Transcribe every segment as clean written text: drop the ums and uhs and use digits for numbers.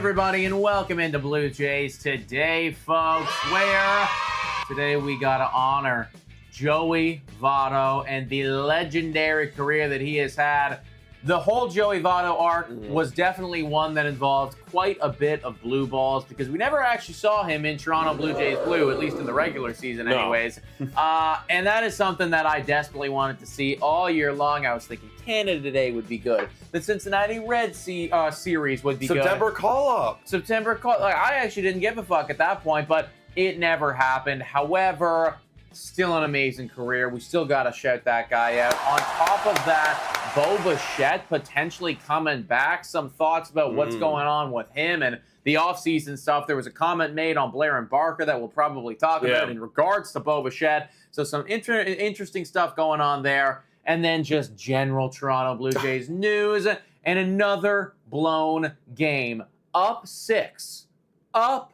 everybody, and welcome into Blue Jays today, folks, where today we got to honor Joey Votto and the legendary career that he has had. The whole Joey Votto arc was definitely one that involved quite a bit of blue balls because we never actually saw him in Toronto Blue Jays blue, at least in the regular season anyways. And that is something that I desperately wanted to see all year long. I was thinking Canada Day would be good. The Cincinnati Reds series would be good. September call-up. I actually didn't give a fuck at that point, but it never happened. However, still an amazing career. We still got to shout that guy out. On top of that, Bichette potentially coming back. Some thoughts about what's going on with him and the offseason stuff. There was a comment made on Blair and Barker that we'll probably talk about in regards to Bichette. So some interesting stuff going on there. And then just general Toronto Blue Jays news and another blown game. Up 6.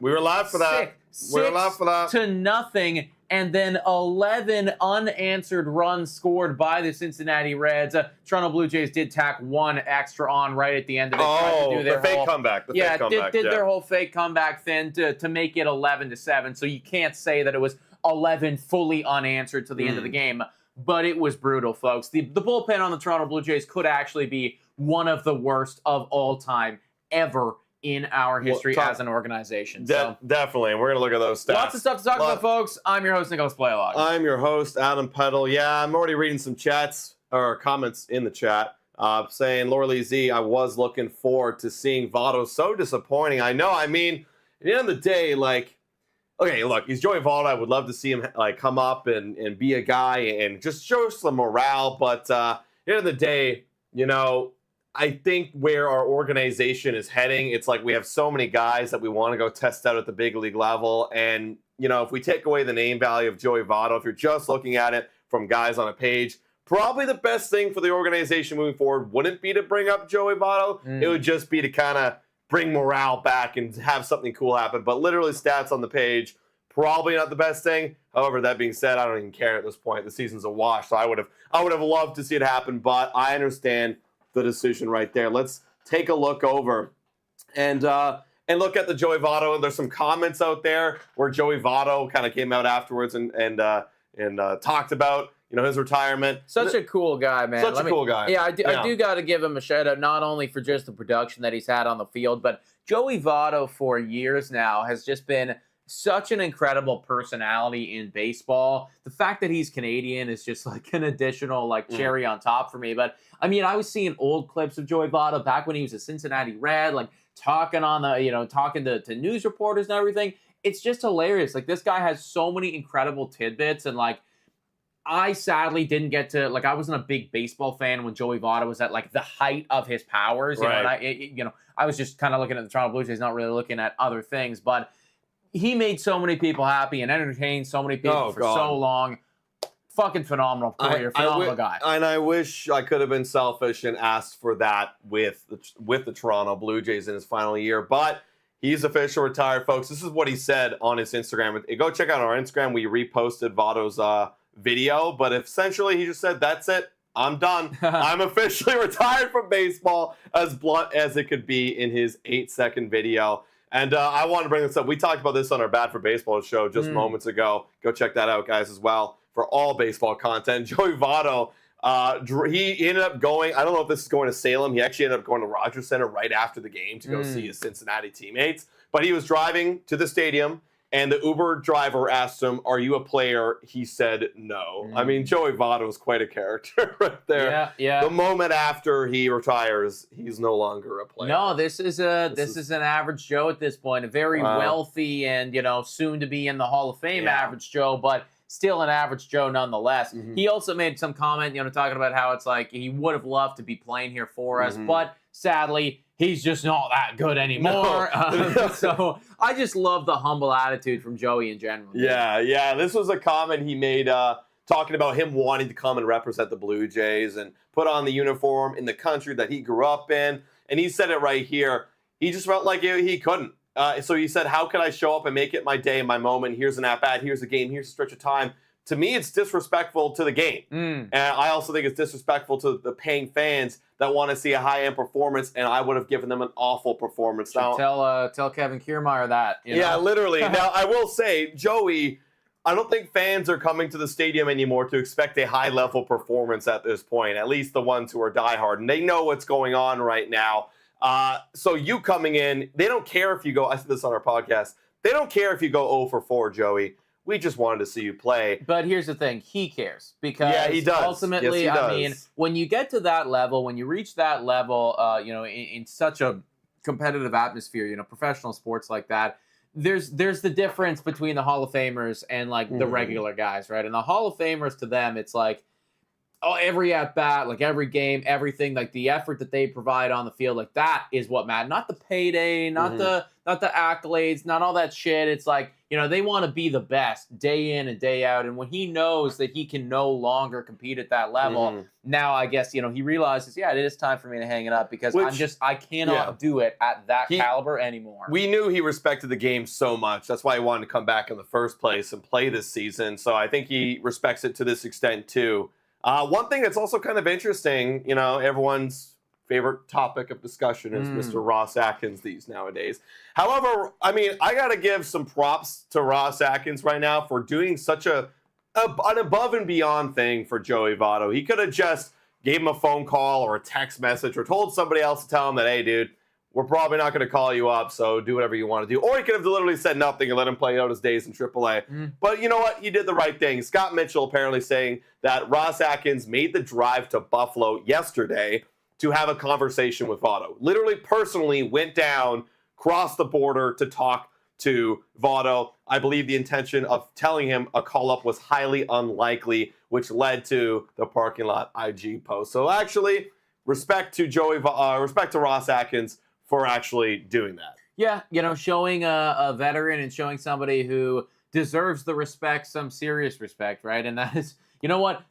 We were live for that. 6 to nothing. And then 11 unanswered runs scored by the Cincinnati Reds. Toronto Blue Jays did tack one extra on right at the end of it. The fake comeback. Did their whole fake comeback thing to make it 11-7. So you can't say that it was 11 fully unanswered to the end of the game. But it was brutal, folks. The bullpen on the Toronto Blue Jays could actually be one of the worst of all time ever in our history as an organization. Definitely, and we're going to look at those stats. Lots of stuff to talk about, folks. I'm your host, Nicholas Blaylock. I'm your host, Adam Peddle. Yeah, I'm already reading some chats or comments in the chat saying, Laura Lee Z, I was looking forward to seeing Votto. So disappointing. I know. I mean, at the end of the day, okay, look, he's Joey Votto. I would love to see him come up and be a guy and just show some morale. But at the end of the day, I think where our organization is heading, it's like we have so many guys that we want to go test out at the big league level. And, if we take away the name value of Joey Votto, if you're just looking at it from guys on a page, probably the best thing for the organization moving forward wouldn't be to bring up Joey Votto. It would just be to kind of bring morale back and have something cool happen. But literally stats on the page, probably not the best thing. However, that being said, I don't even care at this point. The season's a wash. So I would have loved to see it happen, but I understand the decision right there. Let's take a look over and look at the Joey Votto. There's some comments out there where Joey Votto kind of came out afterwards and talked about his retirement. Such a cool guy, man. Cool guy. Yeah, I do got to give him a shout out, not only for just the production that he's had on the field, but Joey Votto for years now has just been such an incredible personality in baseball. The fact that he's Canadian is just like an additional cherry on top for me. But I mean, I was seeing old clips of Joey Votto back when he was a Cincinnati Red, talking on the, talking to news reporters and everything. It's just hilarious. This guy has so many incredible tidbits, and I sadly didn't get to, I wasn't a big baseball fan when Joey Votto was at the height of his powers. I was just kind of looking at the Toronto Blue Jays, not really looking at other things, but he made so many people happy and entertained so many people for so long. Fucking phenomenal career, phenomenal guy. And I wish I could have been selfish and asked for that with the Toronto Blue Jays in his final year. But he's officially retired, folks. This is what he said on his Instagram. Go check out our Instagram. We reposted Votto's video. But essentially, he just said, that's it. I'm done. I'm officially retired from baseball, as blunt as it could be in his 8-second video. And I want to bring this up. We talked about this on our Bad for Baseball show just moments ago. Go check that out, guys, as well, for all baseball content. Joey Votto, he ended up going, I don't know if this is going to Salem. He actually ended up going to Rogers Center right after the game to go see his Cincinnati teammates. But he was driving to the stadium, and the Uber driver asked him, are you a player? He said no. I mean, Joey Votto is quite a character right there. Yeah. The moment after he retires, he's no longer a player. No, this is an average Joe at this point. A very wealthy and, soon to be in the Hall of Fame average Joe, but still an average Joe nonetheless. He also made some comment, talking about how it's he would have loved to be playing here for us, but sadly, he's just not that good anymore. No. So I just love the humble attitude from Joey in general. Yeah. This was a comment he made talking about him wanting to come and represent the Blue Jays and put on the uniform in the country that he grew up in. And he said it right here. He just felt like he couldn't. So he said, how can I show up and make it my day, my moment? Here's an at-bat. Here's a game. Here's a stretch of time to me, it's disrespectful to the game. And I also think it's disrespectful to the paying fans that want to see a high-end performance, and I would have given them an awful performance. Now, tell Kevin Kiermaier that. Yeah, literally. Now, I will say, Joey, I don't think fans are coming to the stadium anymore to expect a high-level performance at this point, at least the ones who are diehard, and they know what's going on right now. So you coming in, they don't care if you go, I said this on our podcast, they don't care if you go 0 for 4, Joey. We just wanted to see you play. But here's the thing. He cares. Because he does. Ultimately, yes, he does. I mean, when you get to that level, when you reach that level, in such a competitive atmosphere, professional sports like that, there's the difference between the Hall of Famers and, like, the regular guys, right? And the Hall of Famers, to them, it's like, every at-bat, like, every game, everything, like, the effort that they provide on the field, like, that is what matters. Not the payday, not the accolades, not all that shit. It's like, they want to be the best day in and day out. And when he knows that he can no longer compete at that level, now I guess, he realizes, it is time for me to hang it up because I cannot do it at that caliber anymore. We knew he respected the game so much. That's why he wanted to come back in the first place and play this season. So I think he respects it to this extent too. One thing that's also kind of interesting, everyone's favorite topic of discussion is Mr. Ross Atkins these nowadays. However, I mean, I got to give some props to Ross Atkins right now for doing such an above and beyond thing for Joey Votto. He could have just gave him a phone call or a text message or told somebody else to tell him that, hey, dude, we're probably not going to call you up, so do whatever you want to do. Or he could have literally said nothing and let him play out his days in AAA. But you know what? You did the right thing. Scott Mitchell apparently saying that Ross Atkins made the drive to Buffalo yesterday to have a conversation with Votto. Literally, personally went down, crossed the border to talk to Votto. I believe the intention of telling him a call-up was highly unlikely, which led to the parking lot IG post. So actually, respect to Ross Atkins for actually doing that. Yeah, showing a veteran and showing somebody who deserves the respect, some serious respect, right? And that is,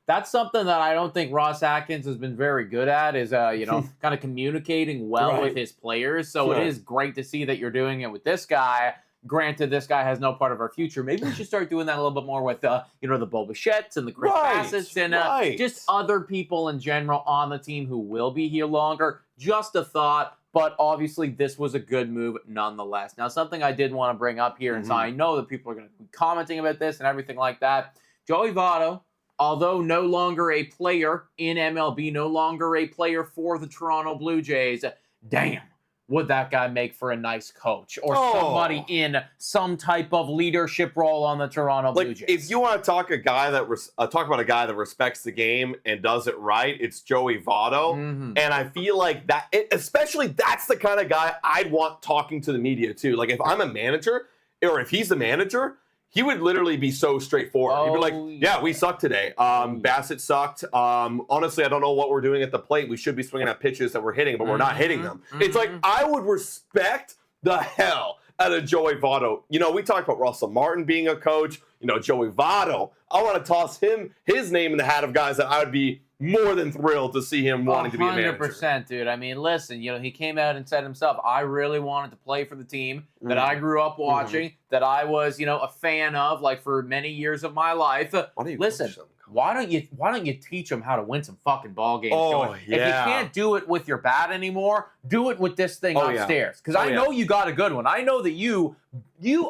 that's something that I don't think Ross Atkins has been very good at is, kind of communicating well with his players. So it is great to see that you're doing it with this guy. Granted, this guy has no part of our future. Maybe we should start doing that a little bit more with, the Bichettes and the Chris Bassett's and just other people in general on the team who will be here longer. Just a thought. But obviously, this was a good move nonetheless. Now, something I did want to bring up here, and so I know that people are going to be commenting about this and everything like that. Joey Votto, although no longer a player in MLB, no longer a player for the Toronto Blue Jays, damn, would that guy make for a nice coach or somebody in some type of leadership role on the Toronto Blue Jays? If you want to talk talk about a guy that respects the game and does it right, it's Joey Votto. And I feel like especially that's the kind of guy I'd want talking to the media too. Like if I'm a manager or if he's the manager, he would literally be so straightforward. He'd be like, yeah, we sucked today. Bassett sucked. Honestly, I don't know what we're doing at the plate. We should be swinging at pitches that we're hitting, but we're not hitting them. It's like, I would respect the hell out of Joey Votto. We talked about Russell Martin being a coach. Joey Votto. I want to toss his name in the hat of guys that I would be more than thrilled to see him wanting to be a manager. 100%, dude. I mean, listen, he came out and said himself, I really wanted to play for the team that I grew up watching, that I was, a fan of, like, for many years of my life. Listen, why don't you teach them how to win some fucking ball games? If you can't do it with your bat anymore, do it with this thing upstairs. Because I know you got a good one. I know that you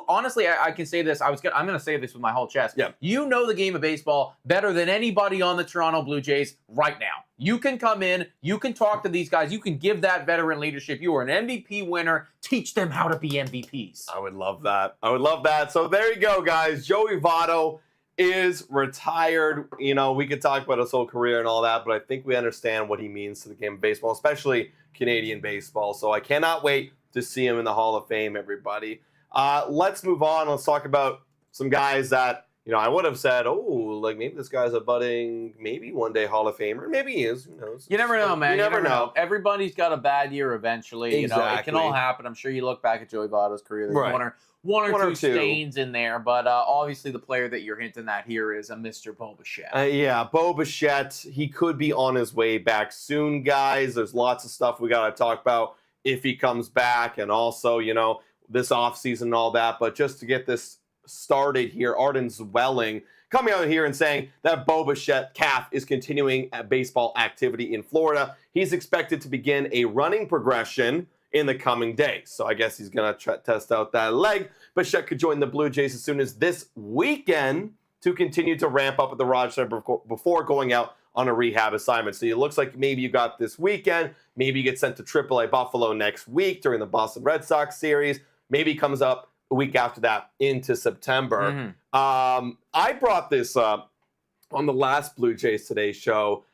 honestly, I can say this. I'm going to say this with my whole chest. Yeah. You know the game of baseball better than anybody on the Toronto Blue Jays right now. You can come in. You can talk to these guys. You can give that veteran leadership. You are an MVP winner. Teach them how to be MVPs. I would love that. So there you go, guys. Joey Votto is retired. We could talk about his whole career and all that, but I think we understand what he means to the game of baseball, especially Canadian baseball. So I cannot wait to see him in the Hall of Fame, everybody. Let's move on. Let's talk about some guys that, I would have said, maybe this guy's a budding, maybe one day Hall of Famer. Maybe he is. Who knows? You never know, man. You never know. Everybody's got a bad year eventually. Exactly. It can all happen. I'm sure you look back at Joey Votto's career. There's one or two stains in there, but obviously the player that you're hinting at here is a Mr. Bo Bichette. Bo Bichette. He could be on his way back soon, guys. There's lots of stuff we got to talk about if he comes back, and also, this offseason and all that. But just to get this started here. Arden Zwelling coming out here and saying that Bo Bichette calf is continuing at baseball activity in Florida. He's expected to begin a running progression in the coming days. So I guess he's going to test out that leg. Bichette could join the Blue Jays as soon as this weekend to continue to ramp up at the Rogers Center before going out on a rehab assignment. So it looks like maybe you got this weekend. Maybe you get sent to AAA Buffalo next week during the Boston Red Sox series. Maybe he comes up a week after that into September. I brought this up on the last Blue Jays Today show,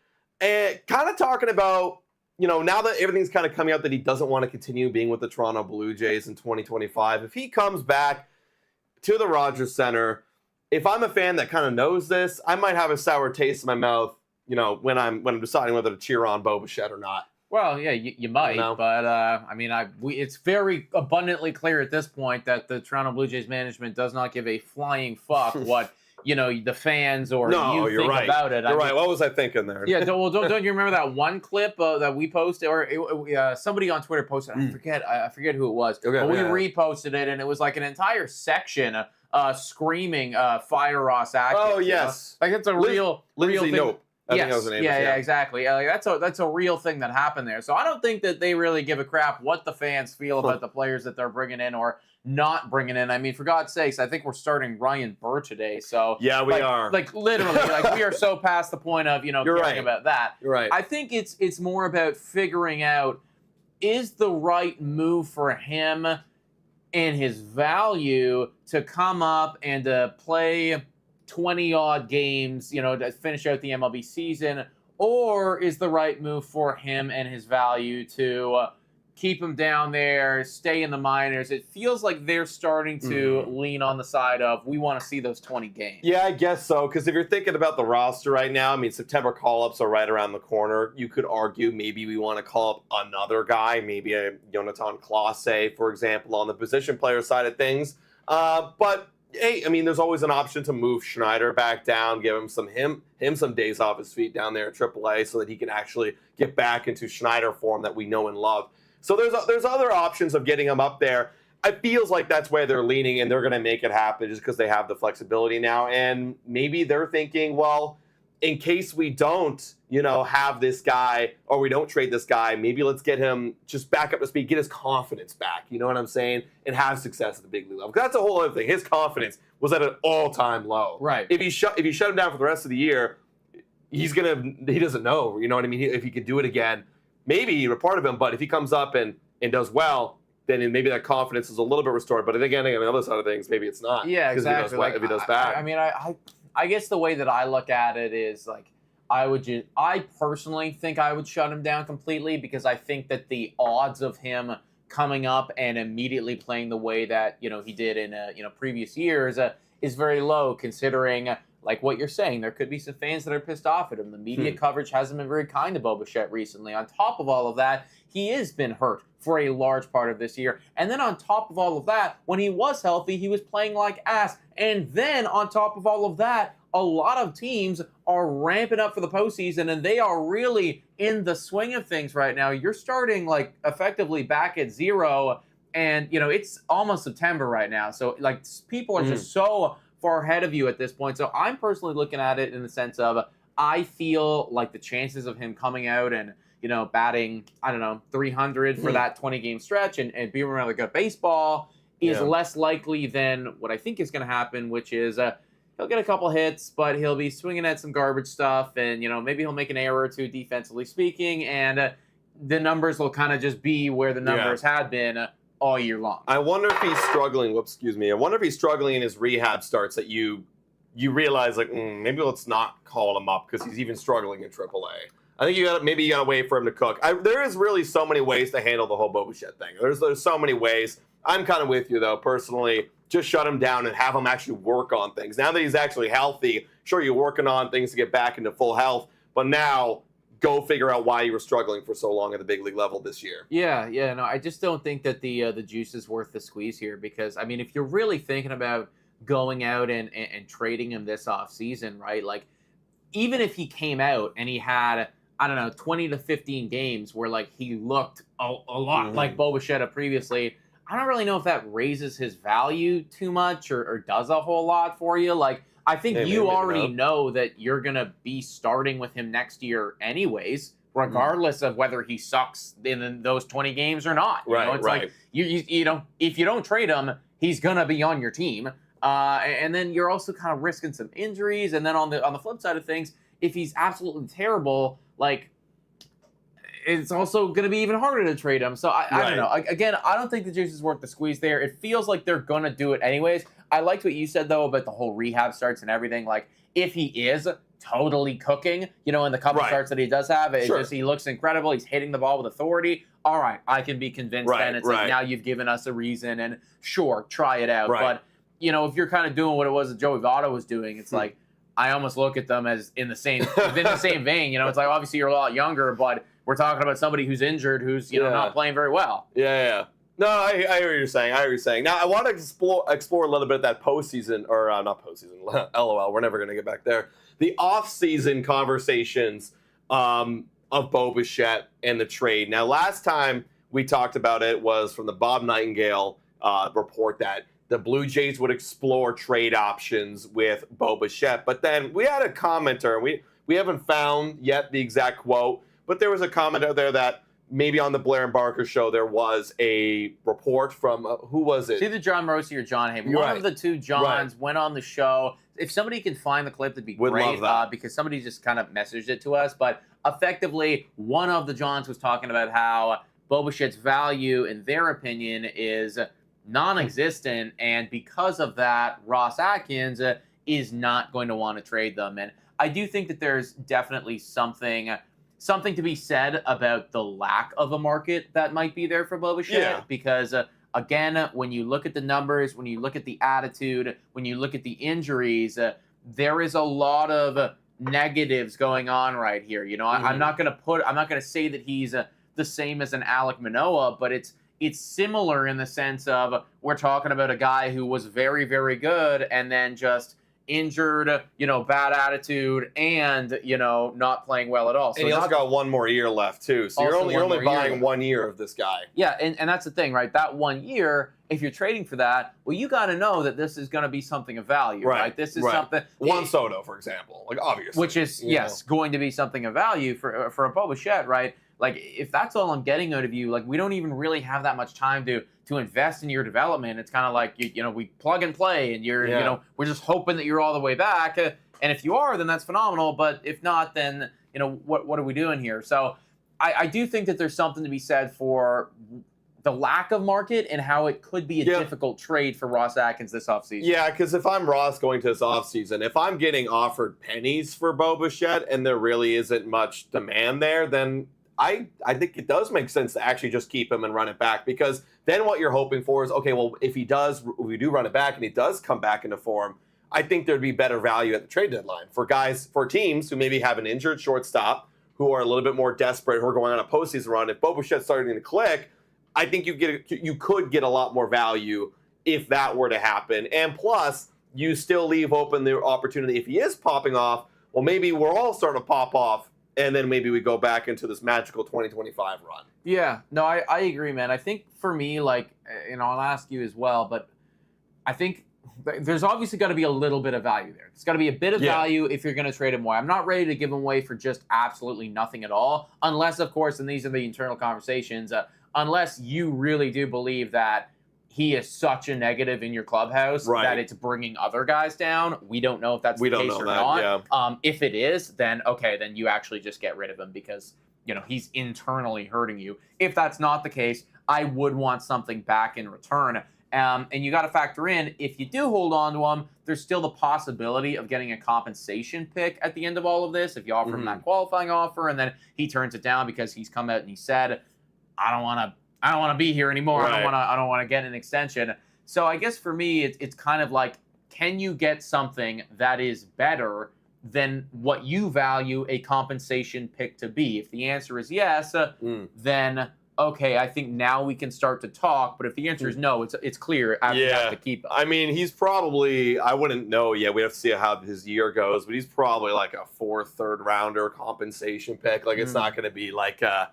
and kind of talking about, now that everything's kind of coming out that he doesn't want to continue being with the Toronto Blue Jays in 2025, if he comes back to the Rogers Center, if I'm a fan that kind of knows this, I might have a sour taste in my mouth, when I'm deciding whether to cheer on Bo Bichette or not. Well, yeah, you might, but it's very abundantly clear at this point that the Toronto Blue Jays management does not give a flying fuck what the fans or you think about it. You're right. What was I thinking there? Yeah, don't you remember that one clip that we posted, or somebody on Twitter posted? I forget who it was. Okay, but we reposted it, and it was like an entire section screaming "Fire Ross Atkins." Oh yes, like it's a real Lindsay thing. Nope. Yeah, exactly. That's a real thing that happened there. So I don't think that they really give a crap what the fans feel about the players that they're bringing in or not bringing in. I mean, for God's sakes, I think we're starting Ryan Burr today. So yeah, we are. Like literally, we are so past the point of caring about that. You're right. I think it's more about figuring out, is the right move for him and his value to come up and to play 20-odd games, to finish out the MLB season, or is the right move for him and his value to keep him down there, stay in the minors? It feels like they're starting to lean on the side of, we want to see those 20 games. Yeah, I guess so, because if you're thinking about the roster right now, I mean, September call-ups are right around the corner. You could argue maybe we want to call up another guy, maybe a Jonathan Clase, for example, on the position player side of things. But hey, I mean, there's always an option to move Schneider back down, give him some days off his feet down there at AAA so that he can actually get back into Schneider form that we know and love. So there's other options of getting him up there. It feels like that's where they're leaning, and they're going to make it happen just because they have the flexibility now. And maybe they're thinking, well, in case we don't, have this guy or we don't trade this guy, maybe let's get him just back up to speed, get his confidence back. You know what I'm saying? And have success at the big league level. That's a whole other thing. His confidence was at an all-time low. Right. If you shut him down for the rest of the year, he doesn't know. You know what I mean? If he could do it again, maybe you're part of him. But if he comes up and does well, then maybe that confidence is a little bit restored. But again, on the other side of things, maybe it's not. Yeah, exactly. If he does bad. I mean, I guess the way that I look at it is like, I personally think I would shut him down completely, because I think that the odds of him coming up and immediately playing the way that he did in previous years is very low, considering like what you're saying. There could be some fans that are pissed off at him. The media coverage hasn't been very kind to Bo Bichette recently. On top of all of that, he has been hurt for a large part of this year. And then on top of all of that, when he was healthy, he was playing like ass. And then on top of all of that, a lot of teams are ramping up for the postseason, and they are really in the swing of things right now. You're starting like effectively back at zero, and it's almost September right now. So like people are just so far ahead of you at this point. So I'm personally looking at it in the sense of, I feel like the chances of him coming out and batting 300 for that 20-game stretch and being around like a baseball is less likely than what I think is going to happen, which is he'll get a couple hits, but he'll be swinging at some garbage stuff, and maybe he'll make an error or two defensively speaking, and the numbers will kind of just be where the numbers had been all year long. I wonder if he's struggling. I wonder if he's struggling in his rehab starts, that you realize like maybe let's not call him up because he's even struggling in AAA. I think you got to wait for him to cook. There is really so many ways to handle the whole Bo Bichette thing. There's so many ways. I'm kind of with you though, personally. Just shut him down and have him actually work on things. Now that he's actually healthy, sure, you're working on things to get back into full health, but now go figure out why you were struggling for so long at the big league level this year. Yeah, no, I just don't think that the juice is worth the squeeze here, because, I mean, if you're really thinking about going out and trading him this offseason, right, like, even if he came out and he had, 20 to 15 games where, like, he looked a lot like Bo Bichette previously, I don't really know if that raises his value too much or does a whole lot for you. Like, I think Maybe, you maybe already not. know that you're going to be starting with him next year anyways, regardless of whether he sucks in those 20 games or not. You know, it's like, you know, if you don't trade him, he's going to be on your team. And then you're also kind of risking some injuries. And then on the flip side of things, if he's absolutely terrible, like, it's also going to be even harder to trade him. So I don't know. Again, I don't think the juice is worth the squeeze there. It feels like they're going to do it anyways. I liked what you said, though, about the whole rehab starts and everything. Like, if he is totally cooking, you know, in the couple starts that he does have, he looks incredible. He's hitting the ball with authority. All right, I can be convinced then. It's like, now you've given us a reason, and sure, try it out. But, you know, if you're kind of doing what it was that Joey Votto was doing, it's like, I almost look at them as in the same vein. You know, it's like, obviously you're a lot younger, but we're talking about somebody who's injured, who's, you know, not playing very well. Yeah. No, I hear what you're saying. Now, I want to explore a little bit of that postseason, or not postseason, LOL, we're never going to get back there. The off-season conversations of Bo Bichette and the trade. Now, last time we talked about it was from the Bob Nightingale report that the Blue Jays would explore trade options with Bo Bichette. But then we had a commenter, and we haven't found yet the exact quote, but there was a comment out there that maybe on the Blair and Barker show there was a report from, who was it? It's either John Morosi or John Haven. One of the two Johns went on the show. If somebody can find the clip, that'd be great, because somebody just kind of messaged it to us. But effectively, one of the Johns was talking about how Bo Bichette's value, in their opinion, is non-existent, and because of that, Ross Atkins is not going to want to trade them. And I do think that there's definitely something to be said about the lack of a market that might be there for Bo Bichette, because again, when you look at the numbers, when you look at the attitude, when you look at the injuries, there is a lot of negatives going on right here. You know, I'm not going to say that he's the same as an Alek Manoah, but it's similar in the sense of we're talking about a guy who was very, very good and then just injured, you know, bad attitude, and, you know, not playing well at all. So and he also got one more year left too. So you're only buying 1 year of this guy. Yeah, and that's the thing, right? That 1 year, if you're trading for that, well, you got to know that this is going to be something of value, right? This is something. Juan Soto, for example, like obviously, which is going to be something of value for a Bo Bichette, right? Like, if that's all I'm getting out of you, like, we don't even really have that much time to invest in your development. It's kind of like, you know, we plug and play, and you're, you know, we're just hoping that you're all the way back. And if you are, then that's phenomenal. But if not, then, you know, what are we doing here? So I do think that there's something to be said for the lack of market and how it could be a difficult trade for Ross Atkins this offseason. Yeah, because if I'm Ross going to this offseason, if I'm getting offered pennies for Bo Bichette and there really isn't much demand there, then I think it does make sense to actually just keep him and run it back, because then what you're hoping for is, okay, well, if we do run it back and he does come back into form, I think there'd be better value at the trade deadline for teams who maybe have an injured shortstop, who are a little bit more desperate, who are going on a postseason run. If Bo Bichette's starting to click, I think you could get a lot more value if that were to happen. And plus, you still leave open the opportunity, if he is popping off, well, maybe we're all starting to pop off, and then maybe we go back into this magical 2025 run. Yeah, no, I agree, man. I think for me, like, you know, I'll ask you as well, but I think there's obviously got to be a little bit of value there. It's got to be a bit of value if you're going to trade him away. I'm not ready to give him away for just absolutely nothing at all, unless, of course, and these are the internal conversations, unless you really do believe that he is such a negative in your clubhouse that it's bringing other guys down. We don't know if that's the case or not. If it is, then okay, then you actually just get rid of him, because, you know, he's internally hurting you. If that's not the case, I would want something back in return. And you got to factor in, if you do hold on to him, there's still the possibility of getting a compensation pick at the end of all of this. If you offer him that qualifying offer and then he turns it down because he's come out and he said, I don't want to be here anymore. I don't want to get an extension. So I guess for me, it's kind of like, can you get something that is better than what you value a compensation pick to be? If the answer is yes, then okay, I think now we can start to talk. But if the answer is no, it's clear I have to keep him. I mean, he's probably, I wouldn't know yet. We have to see how his year goes, but he's probably like a fourth, third rounder compensation pick. Like, it's not going to be like a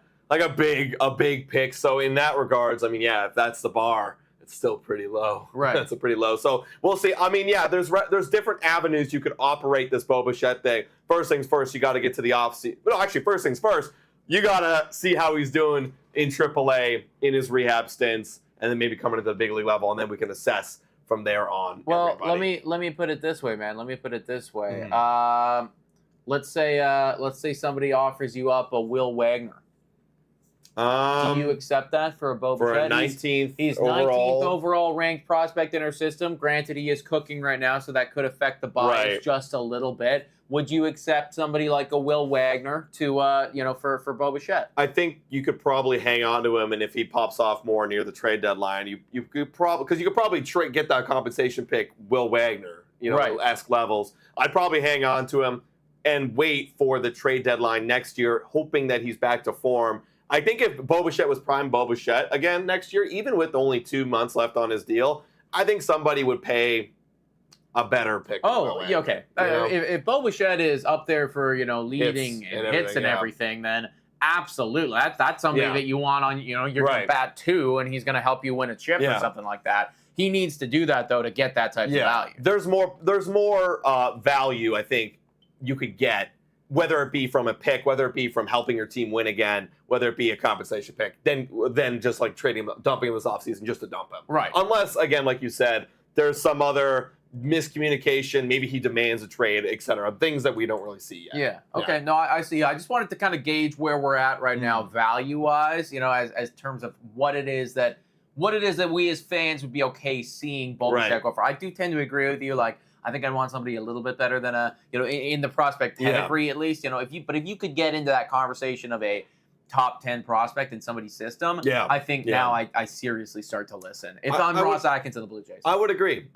big pick. So in that regards, I mean, yeah, if that's the bar, it's still pretty low. Right. That's a pretty low. So we'll see. I mean, yeah, there's different avenues you could operate this Bo Bichette thing. First things first, you got to get to the offseason. No, actually, first things first, you got to see how he's doing in AAA in his rehab stints, and then maybe coming to the big league level, and then we can assess from there on. Well, everybody. let me put it this way, man. Let me put it this way. Mm-hmm. Let's say somebody offers you up a Will Wagner. Do you accept that for a Bo for Bichette? a 19th He's overall. 19th overall ranked prospect in our system. Granted, he is cooking right now, so that could affect the bias just a little bit. Would you accept somebody like a Will Wagner to, for Bo Bichette? I think you could probably hang on to him, and if he pops off more near the trade deadline, you could probably, because you could probably get that compensation pick, Will Wagner, esque levels. I'd probably hang on to him and wait for the trade deadline next year, hoping that he's back to form. I think if Bo Bichette was prime Bo Bichette again next year, even with only 2 months left on his deal, I think somebody would pay a better pick. Oh, yeah, okay. If Bo Bichette is up there for leading hits and everything, then absolutely, that's somebody that you want on. You're going to bat 2, and he's going to help you win a chip or something like that. He needs to do that though to get that type of value. There's more value I think you could get, whether it be from a pick, whether it be from helping your team win again, whether it be a compensation pick, then just like dumping him this offseason just to dump him. Right. Unless, again, like you said, there's some other miscommunication, maybe he demands a trade, etc. Things that we don't really see yet. Yeah. Okay. No, I see. I just wanted to kind of gauge where we're at right now, value-wise, as terms of what it is that we as fans would be okay seeing Bo Bichette go for. I do tend to agree with you. Like, I think I'd want somebody a little bit better than in the prospect pedigree at least. If you could get into that conversation of a top 10 prospect in somebody's system, I think now I seriously start to listen. If I'm Ross Atkins of the Blue Jays. I would agree.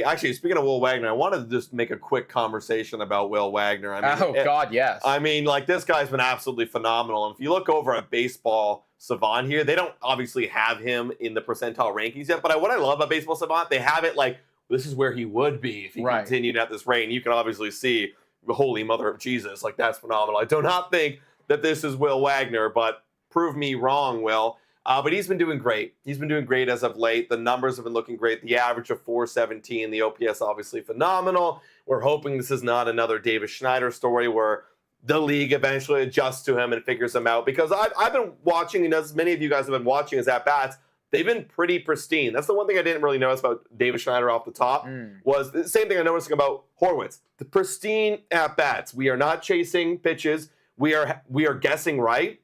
Actually, speaking of Will Wagner, I wanted to just make a quick conversation about Will Wagner. I mean, God, yes. I mean, like, this guy's been absolutely phenomenal. And if you look over at Baseball Savant here, they don't obviously have him in the percentile rankings yet. But what I love about Baseball Savant, they have it like, this is where he would be if he continued at this rate. And you can obviously see the Holy Mother of Jesus. Like, that's phenomenal. I do not think that this is Will Wagner, but prove me wrong, Will. But he's been doing great. He's been doing great as of late. The numbers have been looking great. The average of 417, the OPS obviously phenomenal. We're hoping this is not another Davis Schneider story where the league eventually adjusts to him and figures him out. Because I've been watching, and as many of you guys have been watching his at-bats, they've been pretty pristine. That's the one thing I didn't really notice about Davis Schneider off the top, was the same thing I noticed about Horwitz. The pristine at-bats. We are not chasing pitches. We are guessing right.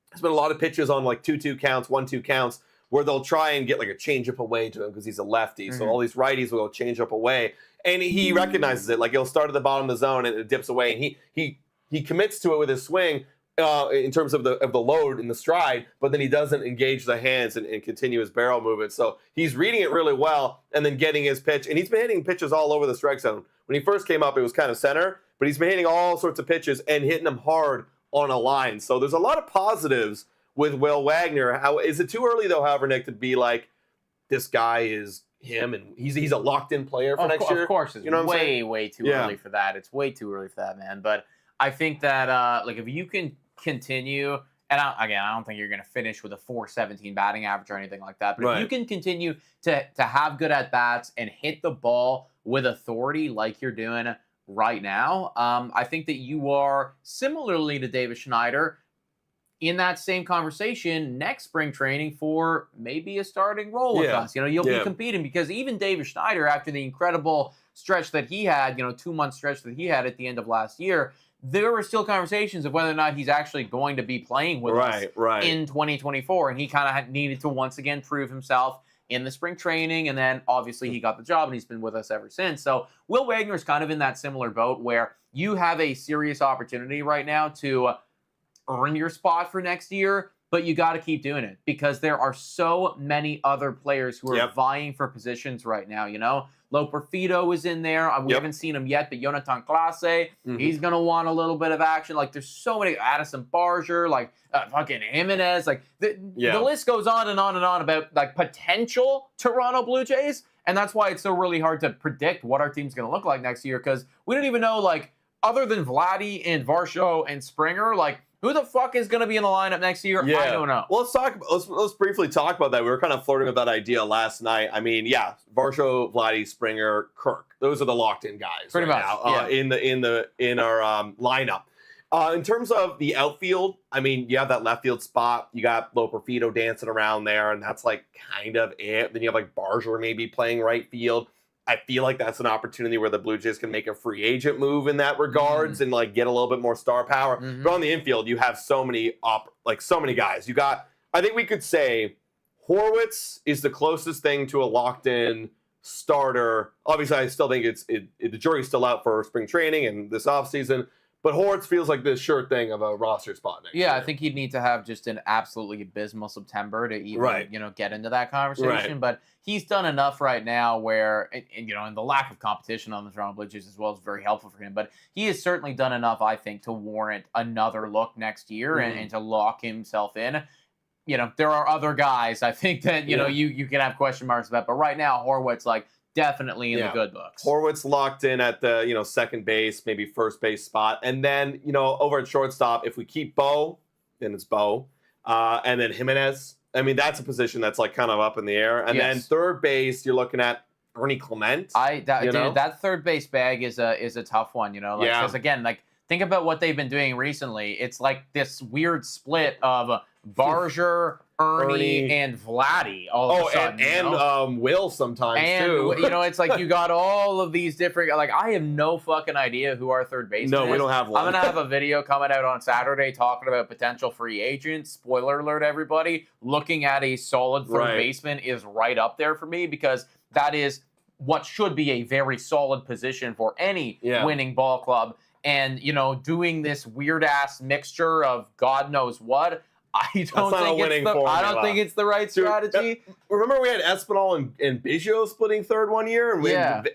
There's been a lot of pitches on like 2-2 counts, 1-2 counts, where they'll try and get like a changeup away to him because he's a lefty. So all these righties will go change up away. And he recognizes it. Like, he'll start at the bottom of the zone and it dips away. And he commits to it with his swing, in terms of the load and the stride, but then he doesn't engage the hands and continue his barrel movement. So he's reading it really well and then getting his pitch. And he's been hitting pitches all over the strike zone. When he first came up, it was kind of center, but he's been hitting all sorts of pitches and hitting them hard on a line. So there's a lot of positives with Will Wagner. How is it too early though, however, Nick, to be like, this guy is him and he's a locked-in player for next year? Of course, it's way too early for that. It's way too early for that, man. But I think that if you can continue, and I don't think you're going to finish with a 417 batting average or anything like that, but if you can continue to have good at-bats and hit the ball with authority like you're doing right now, I think that you are, similarly to Davis Schneider, in that same conversation next spring training for maybe a starting role with us. You'll be competing, because even Davis Schneider, after the incredible stretch that he had, 2-month stretch that he had at the end of last year, there were still conversations of whether or not he's actually going to be playing with us in 2024. And he kind of needed to once again prove himself in the spring training. And then obviously he got the job and he's been with us ever since. So Will Wagner is kind of in that similar boat where you have a serious opportunity right now to earn your spot for next year, but you got to keep doing it because there are so many other players who are vying for positions right now. Loper Fido is in there. We haven't seen him yet, but Jonathan Clase, he's going to want a little bit of action. Like, there's so many. Addison Barger, like fucking Jimenez. Like, the list goes on and on and on about like potential Toronto Blue Jays. And that's why it's so really hard to predict what our team's going to look like next year, because we don't even know, like, other than Vladdy and Varsho and Springer, like, Who the fuck is going to be in the lineup next year? Yeah. I don't know. Well, let's briefly talk about that. We were kind of flirting with that idea last night. I mean, yeah, Varsho, Vladdy, Springer, Kirk. Those are the locked-in guys Pretty much, now, in our lineup. In terms of the outfield, I mean, you have that left field spot. You got Loperfido dancing around there, and that's like kind of it. Then you have like Barger maybe playing right field. I feel like that's an opportunity where the Blue Jays can make a free agent move in that regards and like get a little bit more star power. But on the infield, you have so many guys. You got, I think we could say Horwitz is the closest thing to a locked in starter. Obviously, I still think the jury's still out for spring training and this offseason. But Horwitz feels like the sure thing of a roster spot next year. I think he'd need to have just an absolutely abysmal September to even, get into that conversation. Right. But he's done enough right now where, and the lack of competition on the Toronto Blue Jays as well is very helpful for him. But he has certainly done enough, I think, to warrant another look next year and to lock himself in. There are other guys I think that, you can have question marks about. But right now, Horwitz, definitely in the good books. Horwitz locked in at the, second base, maybe first base spot. And then, over at shortstop, if we keep Bo, then it's Bo. And then Jimenez. I mean, that's a position that's kind of up in the air. And then third base, you're looking at Ernie Clement. Dude, that third base bag is a tough one, because again, think about what they've been doing recently. It's like this weird split of Barger, Ernie, and Vladdy all of a sudden. And Will sometimes, too. It's like you got all of these different... I have no fucking idea who our third baseman is. No, we don't have one. I'm going to have a video coming out on Saturday talking about potential free agents. Spoiler alert, everybody. Looking at a solid third baseman is right up there for me because that is what should be a very solid position for any winning ball club. And, doing this weird-ass mixture of God knows what... I don't think it's the right strategy. Remember we had Espinal and Biggio splitting third one year,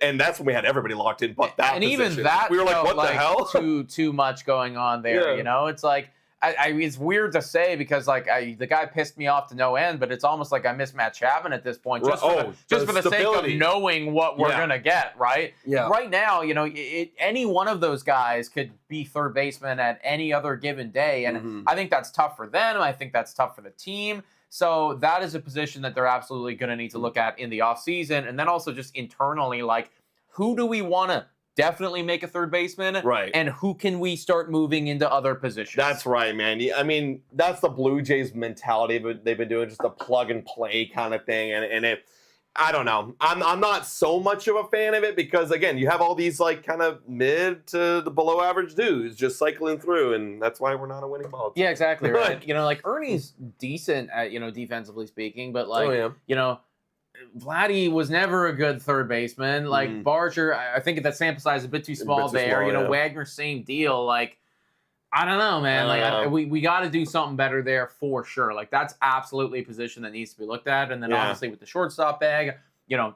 and that's when we had everybody locked in. But that position. Even that, we were like, what the hell? Too much going on there. It's like it's weird to say because the guy pissed me off to no end, but it's almost like I miss Matt Chapman at this point just for the sake of knowing what we're gonna get. Right? Yeah. Right now, any one of those guys could be third baseman at any other given day, and I think that's tough for them. I think that's tough for the team. So that is a position that they're absolutely going to need to look at in the offseason, and then also just internally, who do we want to definitely make a third baseman, right? And who can we start moving into other positions? That's right, man. I mean, that's the Blue Jays mentality, but they've been doing just a plug and play kind of thing, and it. I don't know. I'm not so much of a fan of it because again, you have all these kind of mid to the below average dudes just cycling through, and that's why we're not a winning ball team. Yeah, exactly. Right. Ernie's decent at defensively speaking, but Vladdy was never a good third baseman. Barger, I think that sample size is a bit too small there. Wagner, same deal. I don't know, man. We got to do something better there for sure. That's absolutely a position that needs to be looked at. And then obviously with the shortstop bag,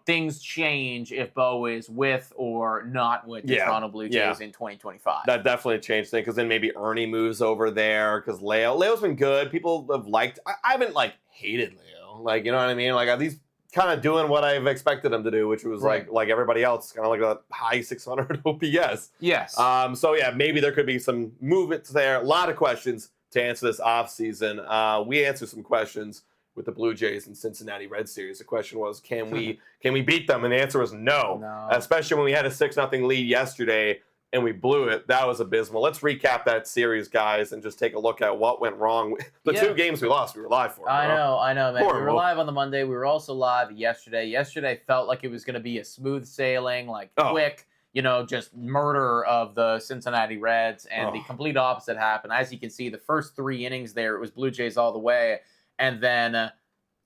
things change if Bo is with or not with the Toronto Blue Jays in 2025. That definitely changed things because then maybe Ernie moves over there because Leo's been good. People have liked. I haven't hated Leo. You know what I mean? At least kind of doing what I've expected him to do, which was like everybody else, kind of a high 600 OPS. Yes. So maybe there could be some movements there. A lot of questions to answer this offseason. We answered some questions with the Blue Jays and Cincinnati Red Series. The question was, can we beat them? And the answer was no. Especially when we had a 6-0 lead yesterday and we blew it. That was abysmal. Let's recap that series, guys, and just take a look at what went wrong. The 2 games we lost, we were live for. I know, man. Horrible. We were live on the Monday. We were also live yesterday. Yesterday felt like it was going to be a smooth sailing, quick, just murder of the Cincinnati Reds, and the complete opposite happened. As you can see, the first 3 innings there, it was Blue Jays all the way, and then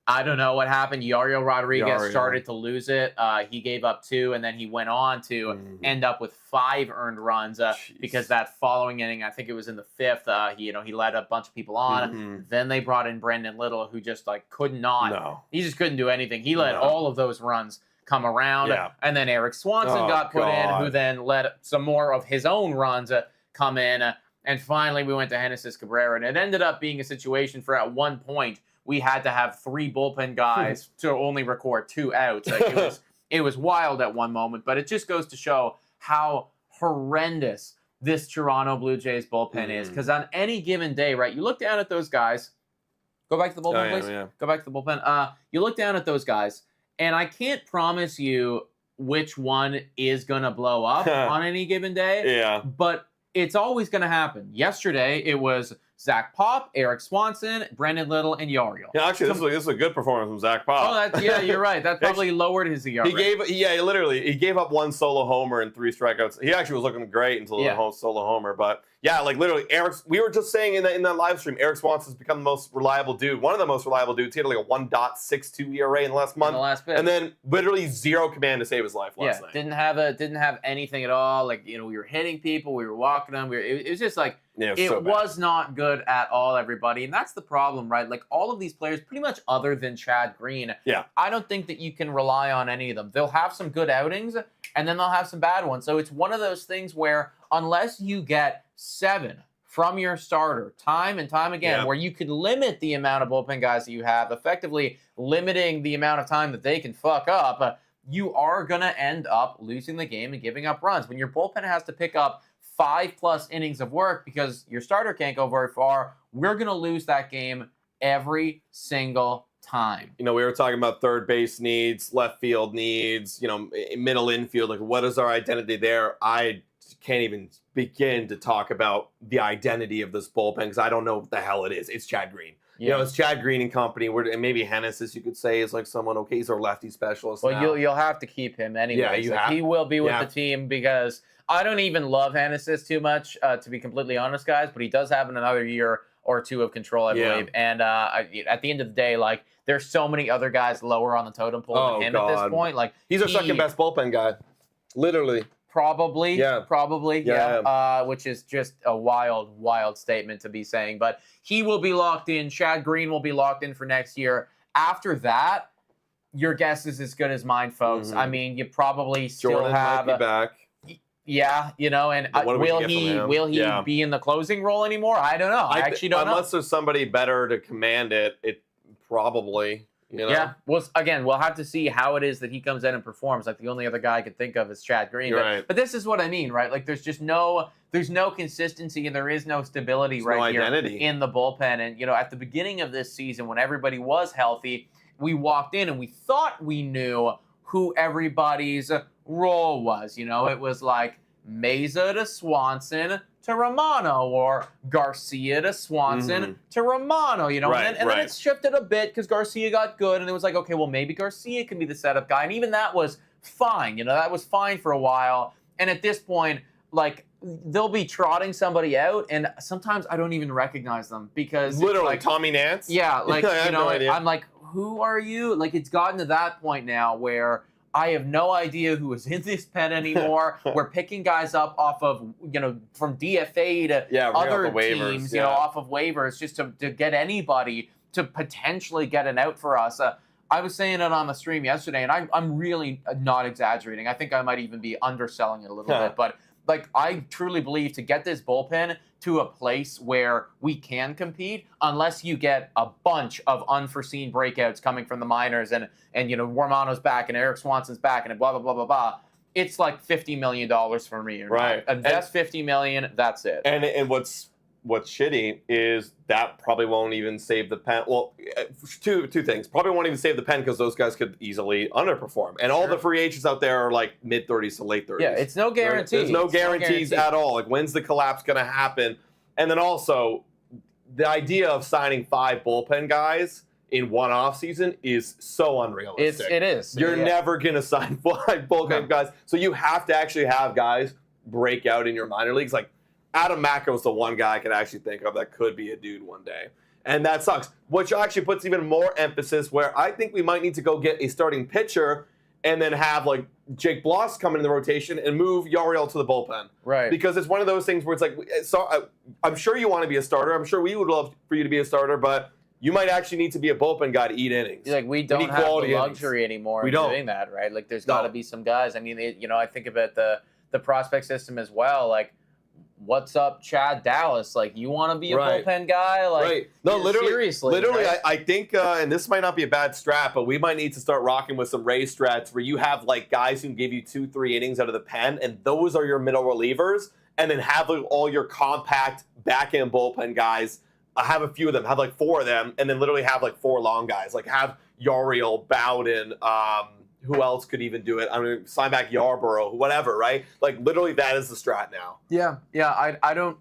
I don't know what happened. Yario Rodriguez started to lose it. He gave up 2, and then he went on to end up with 5 earned runs because that following inning, I think it was in the 5th, he led a bunch of people on. Then they brought in Brendan Little, who just could not. No. He just couldn't do anything. He let all of those runs come around. Yeah. And then Eric Swanson got put in, who then let some more of his own runs come in. And finally, we went to Genesis Cabrera, and it ended up being a situation for at one point we had to have 3 bullpen guys to only record 2 outs. It was wild at one moment, but it just goes to show how horrendous this Toronto Blue Jays bullpen is. Because on any given day, right, you look down at those guys. Go back to the bullpen, please. Yeah. Go back to the bullpen. You look down at those guys, and I can't promise you which one is going to blow up on any given day. Yeah. But it's always going to happen. Yesterday, it was Zach Pop, Eric Swanson, Brendan Little, and Yariel. Yeah, actually, this is a good performance from Zach Pop. Oh, you're right. That probably lowered his ERA. He gave up one solo homer and 3 strikeouts. He actually was looking great until the solo homer. But yeah, like literally, we were just saying in that live stream, Eric Swanson's become the most reliable dude. One of the most reliable dudes. He had like a 1.62 ERA in the last month. In the last bit. And then literally zero command to save his life last night. Didn't have anything at all. Like, we were hitting people, we were walking them. It was just like, it was not good at all, everybody. And that's the problem, right? Like, all of these players, pretty much other than Chad Green, I don't think that you can rely on any of them. They'll have some good outings, and then they'll have some bad ones. So it's one of those things where unless you get 7 from your starter time and time again, where you could limit the amount of bullpen guys that you have, effectively limiting the amount of time that they can fuck up, you are going to end up losing the game and giving up runs. When your bullpen has to pick up 5+ innings of work because your starter can't go very far, we're going to lose that game every single time. We were talking about third base needs, left field needs, middle infield. Like, what is our identity there? I can't even begin to talk about the identity of this bullpen because I don't know what the hell it is. It's Chad Green. It's Chad Green and company. And maybe Hennessis, you could say, is like someone, okay, he's our lefty specialist. Well, now. You'll have to keep him anyway. Yeah, he will be with the team because I don't even love Hennessis too much, to be completely honest, guys, but he does have another year or 2 of control, I believe. And at the end of the day, like, there's so many other guys lower on the totem pole than him at this point. Like, he's our second best bullpen guy, literally. Probably, which is just a wild statement to be saying. But he will be locked in. Chad Green will be locked in for next year. After that, your guess is as good as mine, folks. I mean, you probably still Jordan have might be back. Yeah, and will he be in the closing role anymore? I don't know. I actually don't know. Unless there's somebody better to command it, it probably. Yeah. Well, again, we'll have to see how it is that he comes in and performs. Like, the only other guy I could think of is Chad Green. Right. But this is what I mean, right? Like, there's no consistency and there is no stability here in the bullpen. And, at the beginning of this season, when everybody was healthy, we walked in and we thought we knew who everybody's role was. It was like Meza to Swanson to Romano, or Garcia to Swanson to Romano, and then it shifted a bit because Garcia got good, and it was like, okay, well, maybe Garcia can be the setup guy, and even that was fine, that was fine for a while, and at this point, like, they'll be trotting somebody out, and sometimes I don't even recognize them because literally like, Tommy Nance. Yeah, like no idea. I'm like, who are you? Like, it's gotten to that point now where I have no idea who is in this pen anymore. We're picking guys up off of, from DFA to other teams, off of waivers just to get anybody to potentially get an out for us. I was saying it on the stream yesterday, and I'm really not exaggerating. I think I might even be underselling it a little bit, but like, I truly believe to get this bullpen to a place where we can compete, unless you get a bunch of unforeseen breakouts coming from the minors and Romano's back and Eric Swanson's back and blah, blah, blah, blah, blah. It's like $50 million for me. Right. Invest $50 million, that's it. And what's shitty is that probably won't even save the pen. Well, two things. Probably won't even save the pen because those guys could easily underperform. And all the free agents out there are like mid-30s to late 30s. Yeah, it's no guarantee. Right? There's no guarantees at all. Like, when's the collapse going to happen? And then also, the idea of signing 5 bullpen guys in one offseason is so unrealistic. It is. You're never going to sign 5 bullpen guys. So you have to actually have guys break out in your minor leagues. Like, Adam Macko's the one guy I can actually think of that could be a dude one day. And that sucks. Which actually puts even more emphasis where I think we might need to go get a starting pitcher and then have, like, Jake Bloss come in the rotation and move Yariel to the bullpen. Right. Because it's one of those things where it's like, I'm sure you want to be a starter. I'm sure we would love for you to be a starter, but you might actually need to be a bullpen guy to eat innings. Like, we don't have the luxury anymore of doing that, right? Like, there's got to be some guys. I mean, I think about the prospect system as well. Like, what's up, Chad Dallas? Like, you want to be a bullpen guy? Like, no, literally, seriously. Right? I think, and this might not be a bad strat, but we might need to start rocking with some Ray strats where you have like guys who can give you 2-3 innings out of the pen, and those are your middle relievers. and then have like, all your compact back-end bullpen guys. Have a few of them, have like 4 of them, and then literally have like 4 long guys. Like have Yariel, Bowden, who else could even do it? I mean, sign back Yarborough, whatever, right? Like literally that is the strat now. Yeah.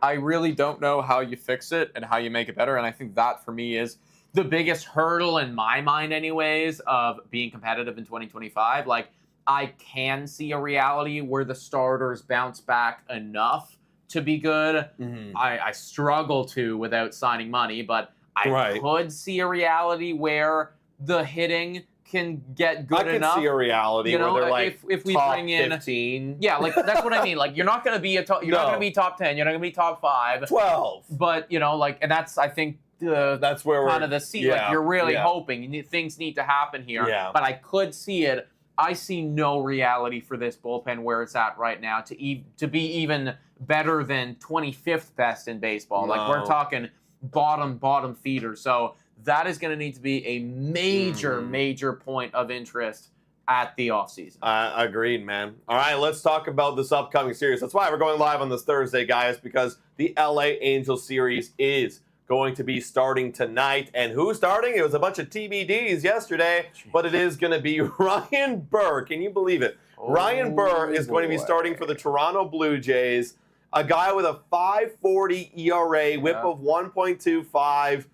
I really don't know how you fix it and how you make it better. And I think that for me is the biggest hurdle in my mind, anyways, of being competitive in 2025. Like I can see a reality where the starters bounce back enough to be good. I struggle to without signing money, but I could see a reality where the hitting can get good enough. I can see a reality where they're like if we top bring in 15. Yeah, like that's what I mean. Like you're not going to be not going to be top 10. You're not going to be top 5, 12. But like, and that's I think that's where we're kind of the seat. Like you're really hoping things need to happen here. Yeah. But I could see it. I see no reality for this bullpen where it's at right now to be even better than 25th best in baseball. Like we're talking bottom feeder. So that is going to need to be a major point of interest at the offseason. Agreed, man. All right, let's talk about this upcoming series. That's why we're going live on this Thursday, guys, because the LA Angels series is going to be starting tonight. And who's starting? It was a bunch of TBDs yesterday, but it is going to be Ryan Burr. Can you believe it? Ryan Burr is going to be starting for the Toronto Blue Jays, a guy with a 5.40 ERA, whip of 1.25.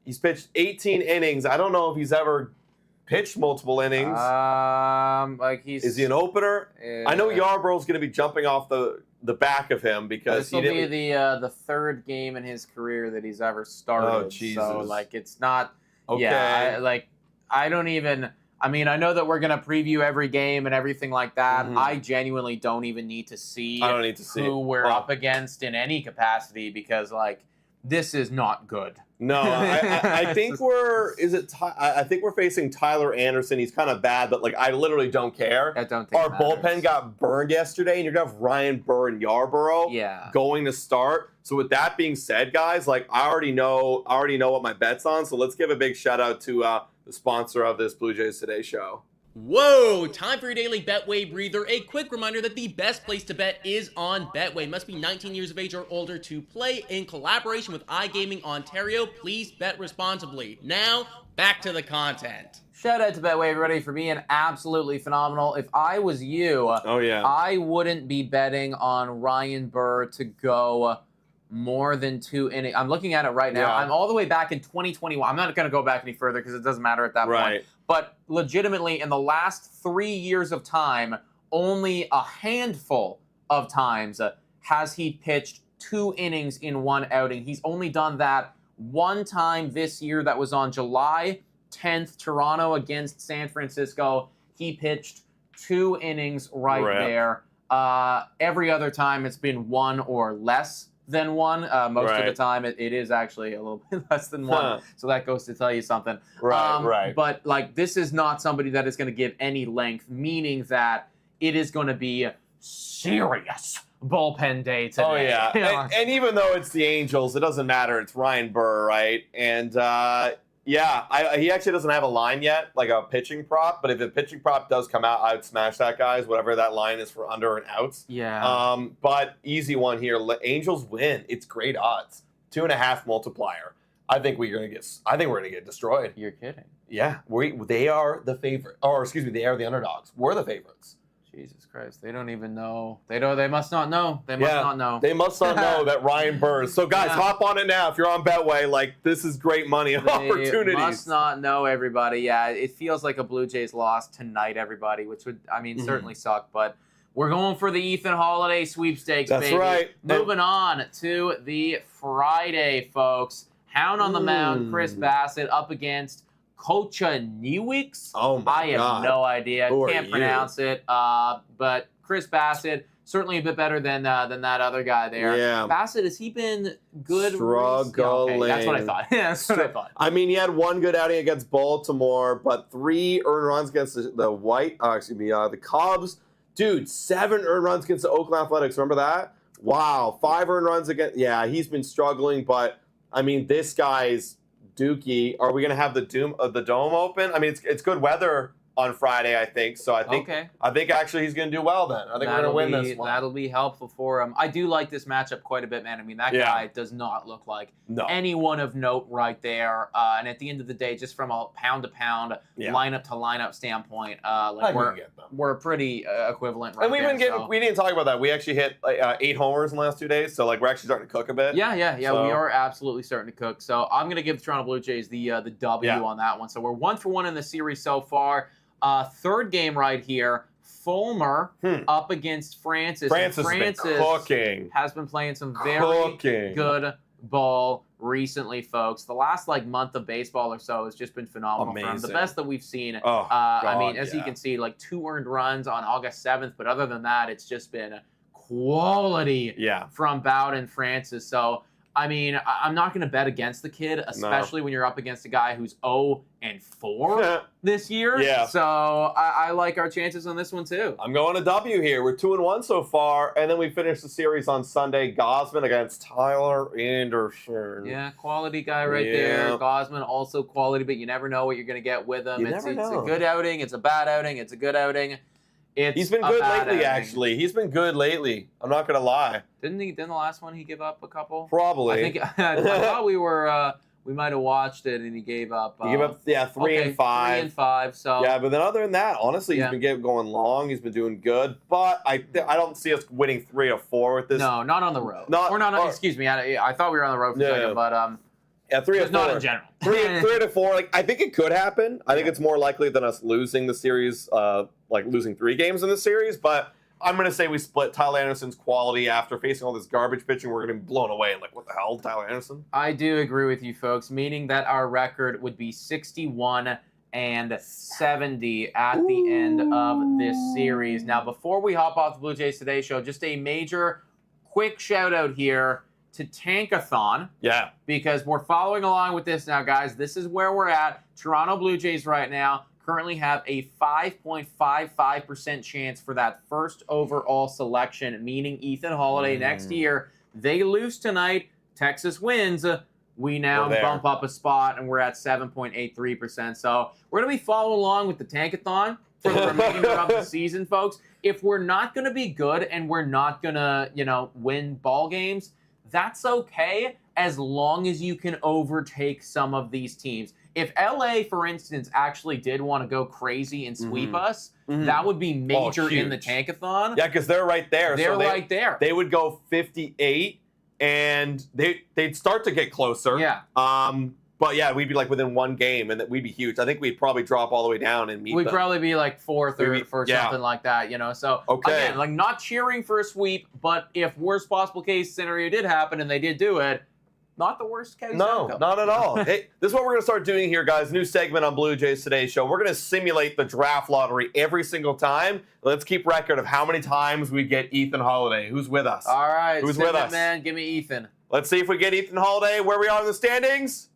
He's pitched 18 innings. I don't know if he's ever pitched multiple innings. Is he an opener? I know Yarborough's going to be jumping off the back of him because this will be the 3rd game in his career that he's ever started. Oh, Jesus. So like it's not. Okay. Yeah, I don't even. I mean, I know that we're gonna preview every game and everything like that. I genuinely don't even need to see. I don't need to see who we're up against in any capacity because this is not good. No, I think I think we're facing Tyler Anderson. He's kind of bad, but I literally don't care. I don't think our bullpen got burned yesterday, and you're gonna have Ryan Burr and Yarborough going to start. So with that being said, guys, I already know what my bet's on. So let's give a big shout out to the sponsor of this Blue Jays Today show. Whoa! Time for your daily Betway breather. A quick reminder that the best place to bet is on Betway. Must be 19 years of age or older to play. In collaboration with iGaming Ontario, please bet responsibly. Now, back to the content. Shout out to Betway, everybody, for being absolutely phenomenal. If I was you, I wouldn't be betting on Ryan Burr to go more than 2 innings. I'm looking at it right now. I'm all the way back in 2021. I'm not going to go back any further because it doesn't matter at that point. But legitimately, in the last 3 years of time, only a handful of times has he pitched 2 innings in one outing. He's only done that one time this year. That was on July 10th, Toronto against San Francisco. He pitched 2 innings there. Every other time, it's been 1 or less than 1. Most of the time, it is actually a little bit less than 1. So that goes to tell you something. But this is not somebody that is going to give any length, meaning that it is going to be serious bullpen day today. Oh, yeah. And even though it's the Angels, it doesn't matter. It's Ryan Burr, right? And he actually doesn't have a line yet, like a pitching prop. But if a pitching prop does come out, I would smash that, guys. Whatever that line is for under and outs. Yeah. But easy one here. Angels win. It's great odds. 2.5 multiplier. I think we're gonna get destroyed. You're kidding. Yeah. They are the favorite. Or excuse me, they are the underdogs. We're the favorites. Jesus Christ. They don't even know. They must not know. They must not know. They must not know that Ryan Burr. So, guys, hop on it now. If you're on Betway, this is great money opportunities. They must not know, everybody. Yeah, it feels like a Blue Jays loss tonight, everybody, which would, certainly suck. But we're going for the Ethan Holiday sweepstakes, baby. That's right. Moving on to the Friday, folks. Hound on the mound, Chris Bassett up against Kochaniewicz. Oh my God. I have no idea. Can't pronounce it. But Chris Bassett, certainly a bit better than that other guy there. Yeah. Bassett, has he been good? Struggling. Okay, that's what I thought. That's what I thought. He had 1 good outing against Baltimore, but 3 earned runs against the Cubs. Dude, 7 earned runs against the Oakland Athletics. Remember that? Wow. 5 earned runs against. Yeah, he's been struggling, but this guy's Dookie. Are we going to have the dome open? It's good weather on Friday, I think. So I think actually he's going to do well then. I think we're going to win this one. That'll be helpful for him. I do like this matchup quite a bit, man. I mean, that guy does not look like anyone of note right there. And at the end of the day, just from a pound-to-pound, lineup-to-lineup standpoint, we're pretty equivalent right and we didn't talk about that. We actually hit 8 homers in the last 2 days, so we're actually starting to cook a bit. Yeah. So, we are absolutely starting to cook. So I'm going to give the Toronto Blue Jays the W on that one. So we're 1-for-1 in the series so far. Third game right here, Fulmer up against Francis. Francis has been playing some very good ball recently, folks. The last month of baseball or so has just been phenomenal for him. The best that we've seen. I mean, as you can see, 2 earned runs on August 7th, but other than that, it's just been quality from Bowden Francis. So, I mean, I'm not going to bet against the kid, especially when you're up against a guy who's 0-4 this year. Yeah. So I like our chances on this one too. I'm going to W here. We're 2-1 so far, and then we finished the series on Sunday. Gosman against Tyler Anderson. Yeah, quality guy right there. Gosman also quality, but you never know what you're going to to get with him. It's a good outing. It's a bad outing. It's a good outing. He's been good lately, actually. He's been good lately. I'm not gonna lie. Didn't the last one he give up a couple? Probably. I thought we might have watched it, and he gave up. He gave up 3 and 5. 3 and 5. So yeah, but then other than that, honestly, he's been going long. He's been doing good, but I don't see us winning 3 or 4 with this. No, not on the road. Excuse me. I thought we were on the road for a second, but 3 or 4. Not in general. 3 to 4. I think it could happen. I think it's more likely than us losing the series, losing 3 games in the series. But I'm going to say we split Tyler Anderson's quality after facing all this garbage pitching. We're going to be blown away and what the hell, Tyler Anderson? I do agree with you, folks, meaning that our record would be 61-70 at the end of this series. Now, before we hop off the Blue Jays Today Show, just a major quick shout out here to Tankathon. Yeah. Because we're following along with this now, guys. This is where we're at. Toronto Blue Jays right now currently have a 5.55% chance for that first overall selection, meaning Ethan Holiday next year. They lose tonight. Texas wins. We now bump up a spot, and we're at 7.83%. So we're going to be following along with the Tankathon for the remainder of the season, folks. If we're not going to be good and we're not going to, win ball games, that's okay as long as you can overtake some of these teams. If LA, for instance, actually did want to go crazy and sweep us, that would be major in the Tankathon. Yeah, because they're right there. They're right there. They would go 58, and they'd start to get closer. Yeah. But yeah, we'd be within 1 game, and we'd be huge. I think we'd probably drop all the way down and meet them. We'd probably be 4th or something like that, So again, not cheering for a sweep, but if worst possible case scenario did happen and they did do it, not the worst case outcome. Not at all. Hey, this is what we're going to start doing here, guys. New segment on Blue Jays Today Show. We're going to simulate the draft lottery every single time. Let's keep record of how many times we get Ethan Holiday. Who's with us? All right. Who's with us? Man, give me Ethan. Let's see if we get Ethan Holiday. Where we are in the standings?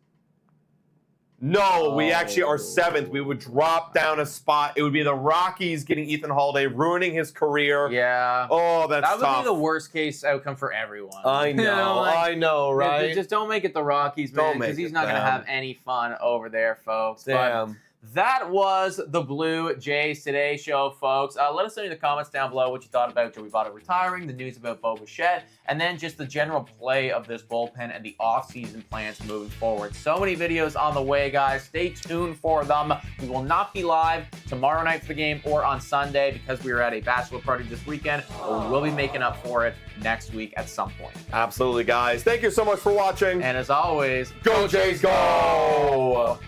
No, we actually are 7th. We would drop down a spot. It would be the Rockies getting Ethan Holiday, ruining his career. Yeah. Oh, that's tough. That would be the worst case outcome for everyone. I know, I know, right? Just don't make it the Rockies, man, because he's not going to have any fun over there, folks. Damn. But that was the Blue Jays Today Show, folks. Let us know in the comments down below what you thought about Joey Votto retiring, the news about Bichette, and then just the general play of this bullpen and the off-season plans moving forward. So many videos on the way, guys. Stay tuned for them. We will not be live tomorrow night for the game or on Sunday because we are at a bachelor party this weekend, but we will be making up for it next week at some point. Absolutely, guys. Thank you so much for watching. And as always, go Jays, go!